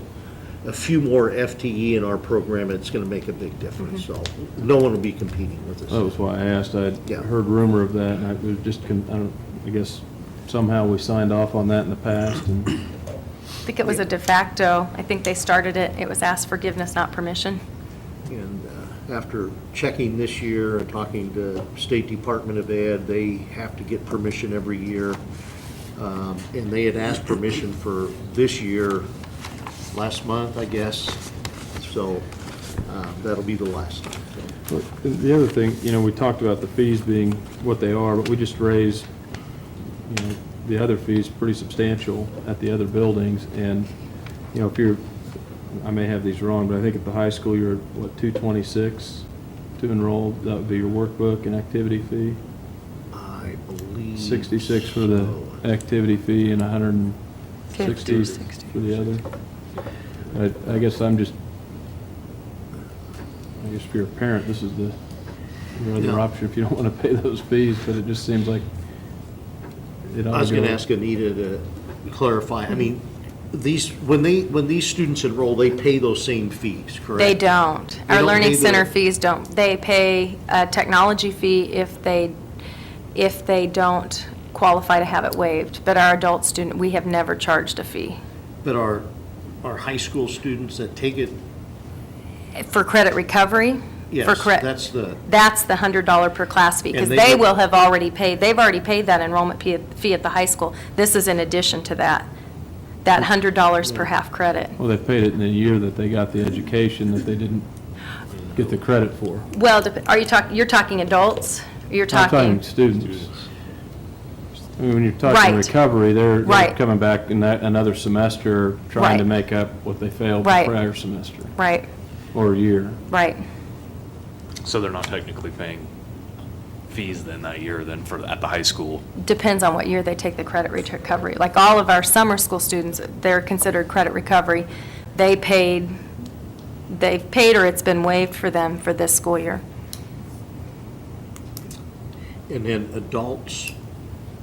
a few more FTE in our program, it's going to make a big difference. So no one will be competing with us. That was why I asked. I'd Yeah. heard rumor of that, and I was just, I guess somehow we signed off on that in the past, and I think it was a de facto. I think they started it. It was asked forgiveness, not permission. And after checking this year and talking to State Department of Ed, they have to get permission every year. And they had asked permission for this year last month, I guess. So that'll be the last time. But the other thing, we talked about the fees being what they are, but we just raised, the other fees pretty substantial at the other buildings. And, if you're, I may have these wrong, but I think at the high school, you're, what, $226 to enroll? That would be your workbook and activity fee? I believe. 66 for the activity fee and 160 60. for the other. I guess if you're a parent, this is your other Yeah. option if you don't want to pay those fees, but it just seems like it ought to go. I was going to ask Anita to clarify. I mean, when these students enroll, they pay those same fees, correct? They don't. They Our don't Learning pay the- Center fees don't. They pay a technology fee if they don't qualify to have it waived. But our adult student, we have never charged a fee. But our high school students that take it, For credit recovery? yes, For credit. that's the, That's the $100 per class fee, because And they they get- will have already paid, they've already paid that enrollment fee at the high school. This is in addition to that $100 per half credit. Well, they paid it in the year that they got the education that they didn't get the credit for. Well, you're talking adults? You're I'm talking talking, students. I mean, when you're talking Right. recovery, they're Right. coming back in another semester trying to Right. make up what they failed the Right. prior semester right, or year. right. So they're not technically paying fees then that year then at the high school? Depends on what year they take the credit recovery. Like all of our summer school students, they're considered credit recovery. They've paid or it's been waived for them for this school year. and then adults,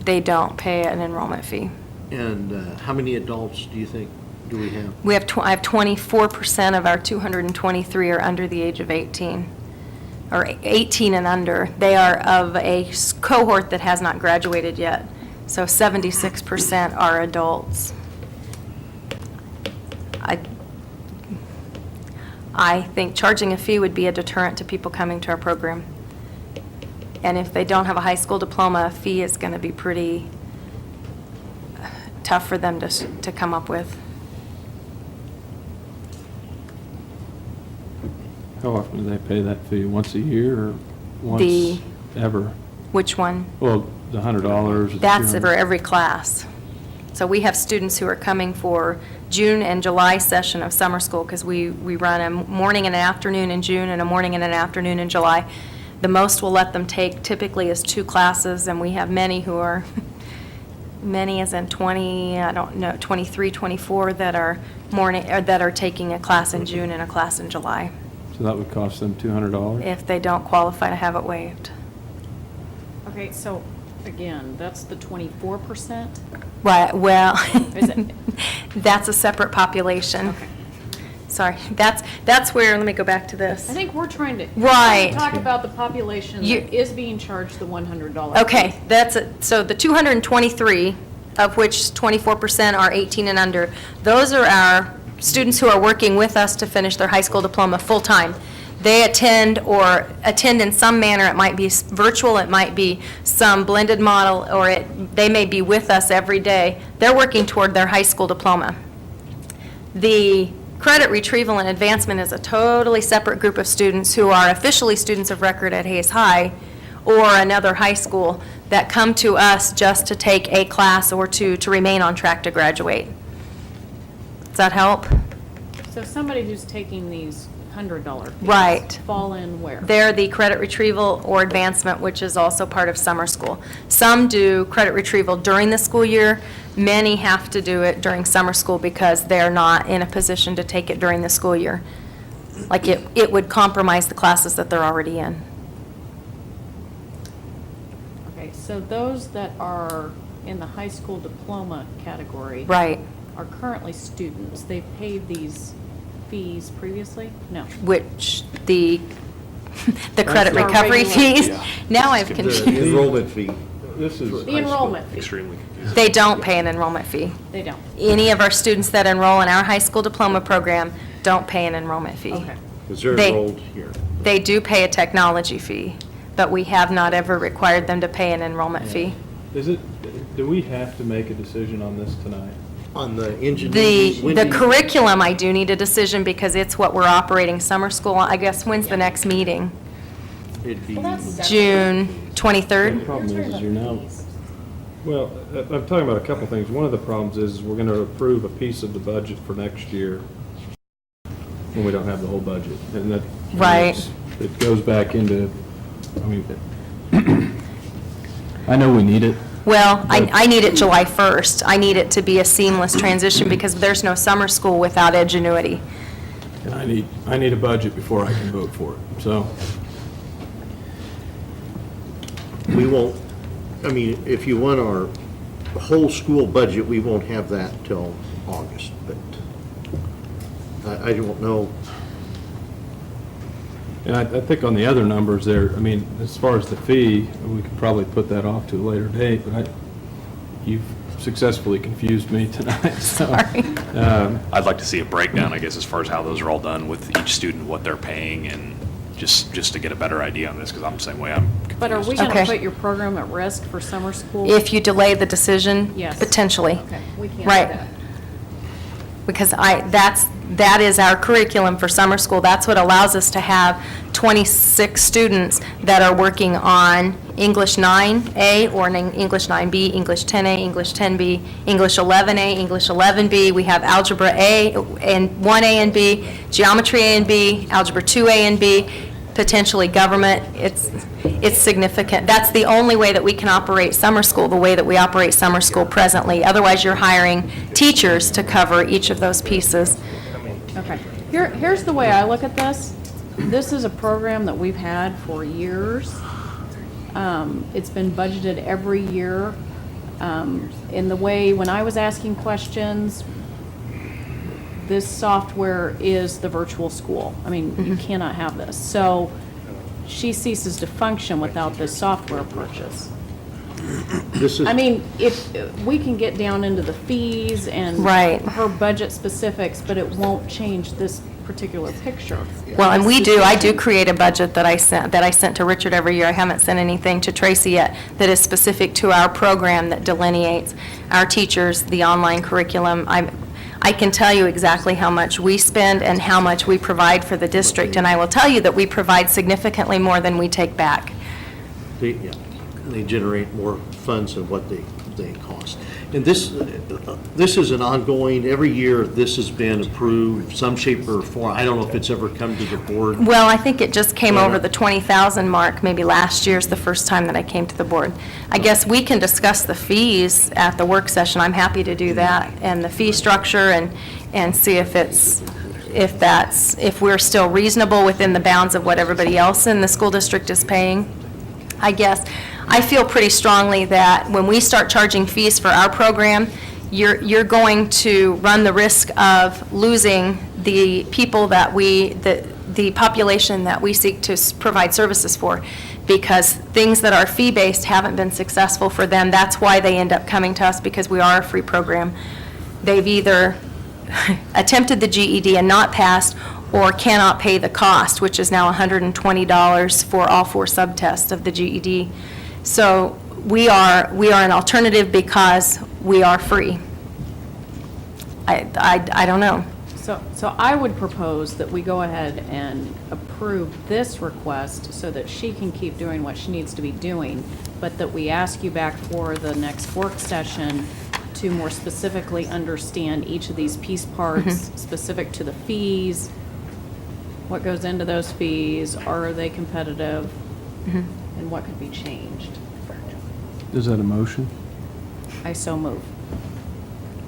They don't pay an enrollment fee. and how many adults do you think do we have? I have 24% of our 223 are under the age of 18, or 18 and under. They are of a cohort that has not graduated yet, so 76% are adults. I think charging a fee would be a deterrent to people coming to our program. And if they don't have a high school diploma, a fee is going to be pretty tough for them to come up with. How often do they pay that fee? Once a year or The- once ever? Which one? Well, the $100. the That's for $200. every class. So we have students who are coming for June and July session of summer school, because we run a morning and an afternoon in June and a morning and an afternoon in July. The most we'll let them take typically is 2 classes, and we have many who are, many as in 20, 23, 24 that are taking a class in June and a class in July, So that would cost them $200? if they don't qualify to have it waived. Okay, so Again, that's the 24%? Right, well, Is it? that's a separate population. Okay. Sorry, that's where, let me go back to this. I think we're trying to. Right. Talk about the population You- that is being charged the $100. Okay, that's it. So the 223, of which 24% are 18 and under, those are our students who are working with us to finish their high school diploma full-time. They attend in some manner. It might be virtual, it might be some blended model, or they may be with us every day. They're working toward their high school diploma. The credit retrieval and advancement is a totally separate group of students who are officially students of record at Hayes High or another high school that come to us just to take a class or two to remain on track to graduate. Does that help? So somebody who's taking these $100 fees. Right. Fall in where? They're the credit retrieval or advancement, which is also part of summer school. Some do credit retrieval during the school year. Many have to do it during summer school because they're not in a position to take it during the school year. Like it would compromise the classes that they're already in. Okay, so those that are in the high school diploma category. Right. Are currently students. They've paid these fees previously? No. Which the credit our recovery regular- fees. Now I've The confused. enrollment fee. This is, The enrollment fee. Extremely confusing. They don't pay an enrollment fee. They don't. Any of our students that enroll in our high school diploma program don't pay an enrollment fee. Okay. Because they're They- enrolled here. They do pay a technology fee, but we have not ever required them to pay an enrollment fee. do we have to make a decision on this tonight? On the engineering. The curriculum, I do need a decision because it's what we're operating summer school on. I guess, when's the next meeting? It'd be, June The 23rd? problem is you're now, well, I'm talking about a couple things. One of the problems is we're going to approve a piece of the budget for next year when we don't have the whole budget. And that. Right. It goes back into, I mean, I know we need it. Well, I need it July 1st. I need it to be a seamless transition because there's no summer school without Edgenuity. And I need a budget before I can vote for it, so. we won't, I mean, if you want our whole school budget, we won't have that till August, but I don't know. And I think on the other numbers there, I mean, as far as the fee, we could probably put that off to a later date, but you've successfully confused me tonight, so. Sorry. I'd like to see a breakdown, I guess, as far as how those are all done with each student, what they're paying, and just to get a better idea on this, because I'm the same way, I'm confused. But are we going Okay. to put your program at risk for summer school? If you delay the decision? Yes. Potentially. Okay, we can't do Right. that. Because that is our curriculum for summer school. That's what allows us to have 26 students that are working on English 9A or English 9B, English 10A, English 10B, English 11A, English 11B. We have Algebra A and 1A and B, Geometry A and B, Algebra 2A and B, potentially government. It's significant. That's the only way that we can operate summer school, the way that we operate summer school presently. Otherwise, you're hiring teachers to cover each of those pieces. Okay. Here's the way I look at this. This is a program that we've had for years. It's been budgeted every year. In the way, when I was asking questions, this software is the virtual school. I mean, you cannot have this. So she ceases to function without this software purchase. This is, I mean, if, we can get down into the fees and Right. her budget specifics, but it won't change this particular picture. Well, and I do create a budget that I sent to Richard every year. I haven't sent anything to Tracy yet that is specific to our program that delineates our teachers, the online curriculum. I can tell you exactly how much we spend and how much we provide for the district, and I will tell you that we provide significantly more than we take back. they generate more funds than what they cost. And this is an ongoing, every year this has been approved, some shape or form. I don't know if it's ever come to the board. Well, I think it just came over the 20,000 mark, maybe last year's the first time that I came to the board. I guess we can discuss the fees at the work session. I'm happy to do that, and the fee structure, and see if we're still reasonable within the bounds of what everybody else in the school district is paying. I guess I feel pretty strongly that when we start charging fees for our program, you're going to run the risk of losing the people that the population that we seek to provide services for, because things that are fee-based haven't been successful for them. That's why they end up coming to us, because we are a free program. They've either attempted the GED and not passed, or cannot pay the cost, which is now $120 for all 4 subtests of the GED. So we are an alternative because we are free. I don't know. So I would propose that we go ahead and approve this request so that she can keep doing what she needs to be doing, but that we ask you back for the next work session to more specifically understand each of these piece parts, specific to the fees, what goes into those fees, are they competitive, and what could be changed. Is that a motion? I so move.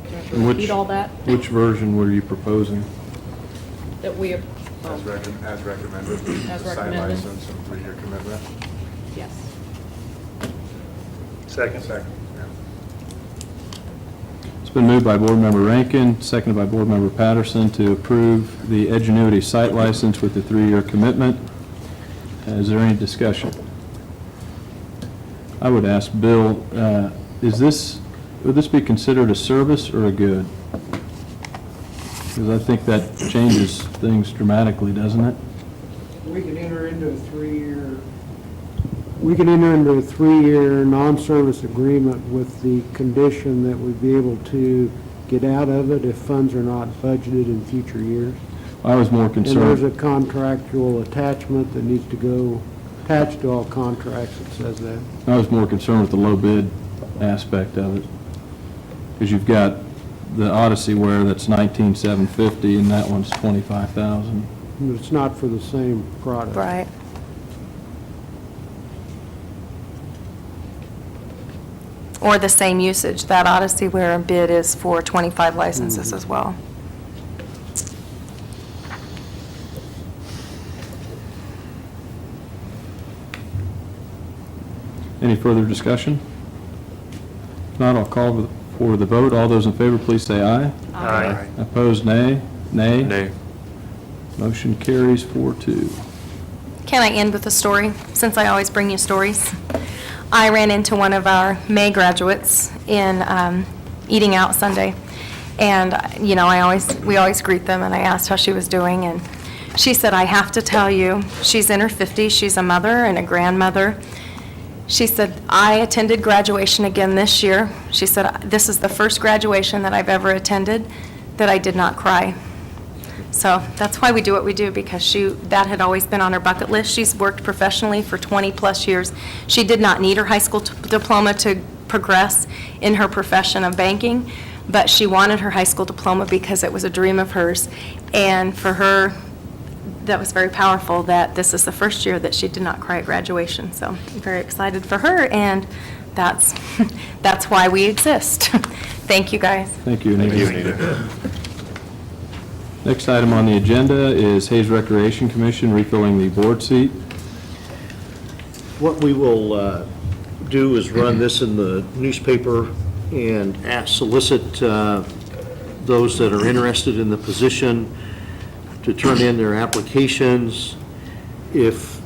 Do I have to And which- repeat all that? Which version were you proposing? That we, As recommended. As Site recommended. license and 3-year commitment. yes. Second, yeah. It's been moved by Board Member Rankin, seconded by Board Member Patterson to approve the Edgenuity site license with the 3-year commitment. Is there any discussion? I would ask Bill, would this be considered a service or a good? Because I think that changes things dramatically, doesn't it? We can enter into a 3-year non-service agreement with the condition that we'd be able to get out of it if funds are not budgeted in future years. I was more And there's a concerned, contractual attachment that needs to go attached to all contracts that says that. I was more concerned with the low bid aspect of it. Because you've got the Odyssey ware that's $19,750 and that one's $25,000. But it's not for the same product. Right. Or the same usage. That Odyssey Ware bid is for 25 licenses as well. Any further discussion? If not, I'll call for the vote. All those in favor, please say aye. Aye. Opposed, nay? Nay? Nay. Motion carries 4-2. Can I end with a story, since I always bring you stories? I ran into one of our May graduates in eating out Sunday, and, you know, we always greet them, and I asked how she was doing, and she said, "I have to tell you," she's in her 50s, she's a mother and a grandmother. She said, "I attended graduation again this year." She said, "This is the first graduation that I've ever attended that I did not cry." So that's why we do what we do, because that had always been on her bucket list. She's worked professionally for 20-plus years. She did not need her high school diploma to progress in her profession of banking, but she wanted her high school diploma because it was a dream of hers. And for her, that was very powerful that this is the first year that she did not cry at graduation. So I'm very excited for her, and that's why we exist. Thank you, guys. Thank you, Anita. Thank you, Anita. Next item on the agenda is Hayes Recreation Commission refilling the board seat. What we will do is run this in the newspaper and solicit those that are interested in the position to turn in their applications.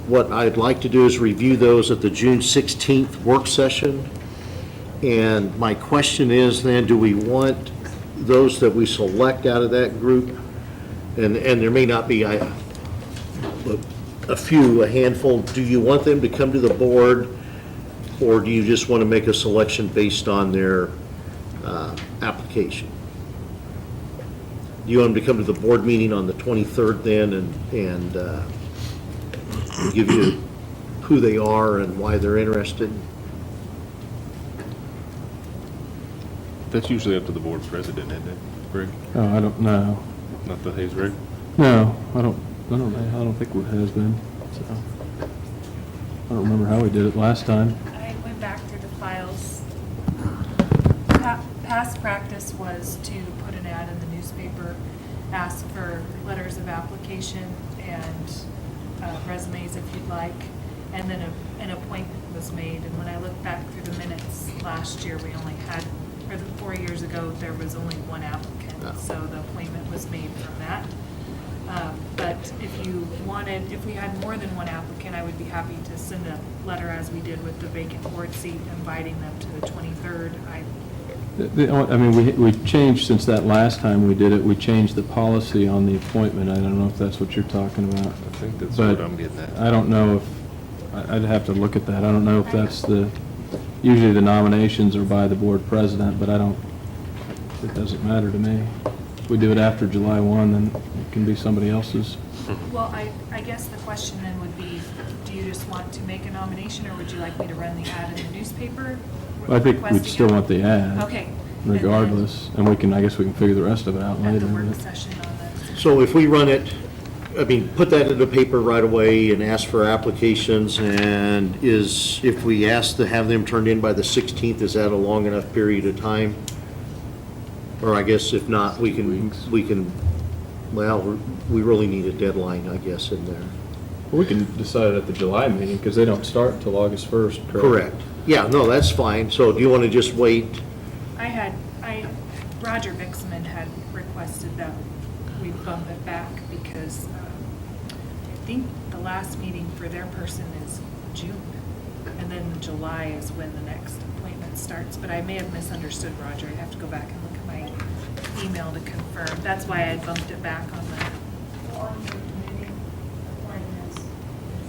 What I'd like to do is review those at the June 16th work session. And my question is then, do we want those that we select out of that group, and there may not be a handful, do you want them to come to the board, or do you just want to make a selection based on their application? Do you want them to come to the board meeting on the 23rd then and give you who they are and why they're interested? That's usually up to the board president, isn't it, Rick? Oh, I don't know. Not the Hayes Rick? No, I don't think it has been. So, I don't remember how we did it last time. I went back through the files. Past practice was to put an ad in the newspaper, ask for letters of application and resumes if you'd like, and then an appointment was made. And when I look back through the minutes last year, we only had, or 4 years ago, there was only one applicant. So the appointment was made from that. But if we had more than one applicant, I would be happy to send a letter as we did with the vacant board seat, inviting them to the 23rd. I mean, we changed, since that last time we did it, we changed the policy on the appointment. I don't know if that's what you're talking about. I think that's But what I'm getting at. I don't know if, I'd have to look at that. I don't know if that's usually the nominations are by the board president, but it doesn't matter to me. If we do it after July 1, then it can be somebody else's. Well, I guess the question then would be, do you just want to make a nomination, or would you like me to run the ad in the newspaper? I think we'd requesting still it? want the ad. Okay. Regardless, and I guess we can figure the rest of it out And then later. at the work but- session on the. So if we run it, I mean, put that in the paper right away and ask for applications, and if we ask to have them turned in by the 16th, is that a long enough period of time? Or I guess if not, we can, well, we really need a deadline, I guess, in there. Well, we can decide at the July meeting, because they don't start until August 1st, correct? Correct. Yeah, no, that's fine. So do you want to just wait? Roger Bixman had requested that we bump it back because I think the last meeting for their person is June. And then July is when the next appointment starts. But I may have misunderstood Roger. I'd have to go back and look at my email to confirm. That's why I bumped it back on the. On your committee appointments, it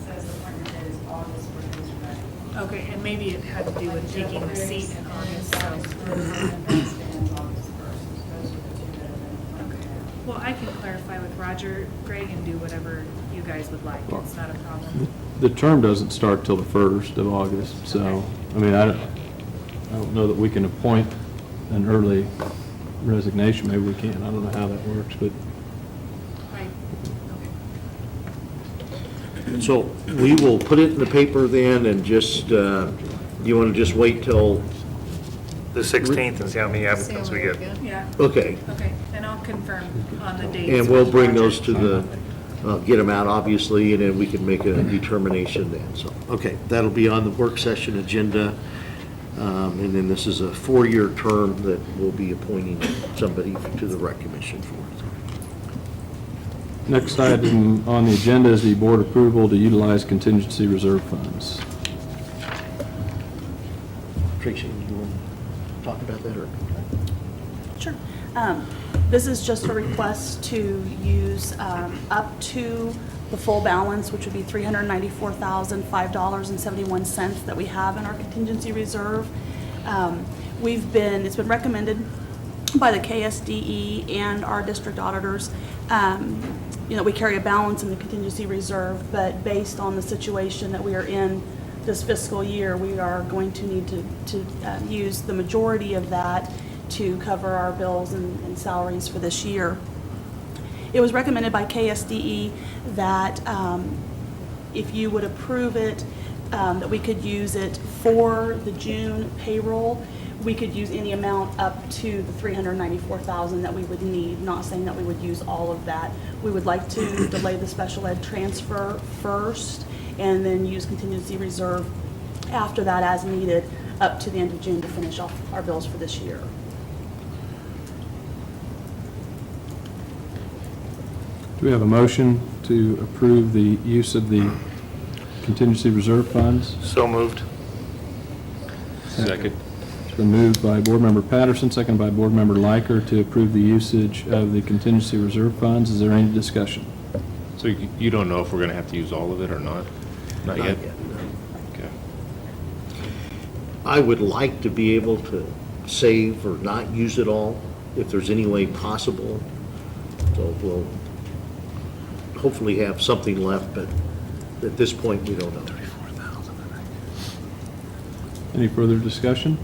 says the appointment date is August for those ready. Okay, and maybe it had to do with taking the seat in August, so. Okay. Well, I can clarify with Roger, Greg, and do whatever you guys would like. It's not a problem. The term doesn't start till the 1st of August, so, I mean, I don't know that we can appoint an early resignation. Maybe we can. I don't know how that works, but Right, okay. So we will put it in the paper then, and just, you want to just wait till, The 16th and see how many applicants we get. Yeah, okay. okay, and I'll confirm on the dates. And we'll with bring Roger. those to get them out, obviously, and then we can make a determination then. So, okay, that'll be on the work session agenda. And then this is a 4-year term that we'll be appointing somebody to the rec commission for. next item on the agenda is the board approval to utilize contingency reserve funds. Tracy, you want to talk about that, or? Sure. This is just a request to use up to the full balance, which would be $394,005.71 that we have in our contingency reserve. It's been recommended by the KSDE and our district auditors, we carry a balance in the contingency reserve, but based on the situation that we are in this fiscal year, we are going to need to use the majority of that to cover our bills and salaries for this year. It was recommended by KSDE that if you would approve it, that we could use it for the June payroll. We could use any amount up to the $394,000 that we would need, not saying that we would use all of that. We would like to delay the special ed transfer first and then use contingency reserve after that as needed up to the end of June to finish off our bills for this year. Do we have a motion to approve the use of the contingency reserve funds? So moved. Second. It's been moved by Board Member Patterson, seconded by Board Member Liker to approve the usage of the contingency reserve funds. Is there any discussion? So you don't know if we're going to have to use all of it or not? Not yet? Okay. I would like to be able to save or not use it all, if there's any way possible. So we'll hopefully have something left, but at this point, we don't know. Any further discussion?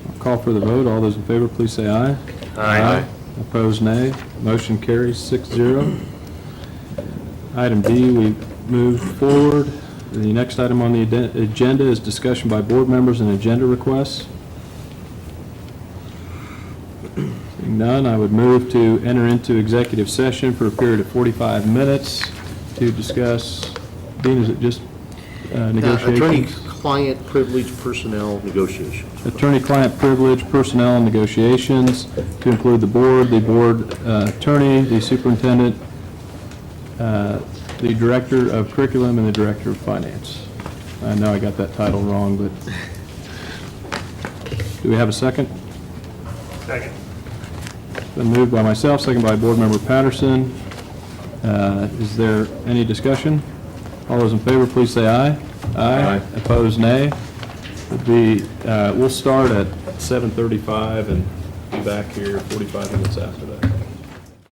I'll call for the vote. All those in favor, please say aye. Aye. Opposed, nay. Motion carries 6-0. Item D, we move forward. The next item on the agenda is discussion by board members and agenda requests. Seeing none, I would move to enter into executive session for a period of 45 minutes to discuss, Dean, is it just negotiations? Attorney-client privilege personnel negotiations. Attorney-client privilege, personnel, and negotiations to include the board attorney, the superintendent, the director of curriculum, and the director of finance. I know I got that title wrong, but do we have a second? Second. Been moved by myself, second by Board Member Patterson. Is there any discussion? All those in favor, please say aye. Aye. Opposed, nay. We'll start at 7:35 and be back here 45 minutes after that.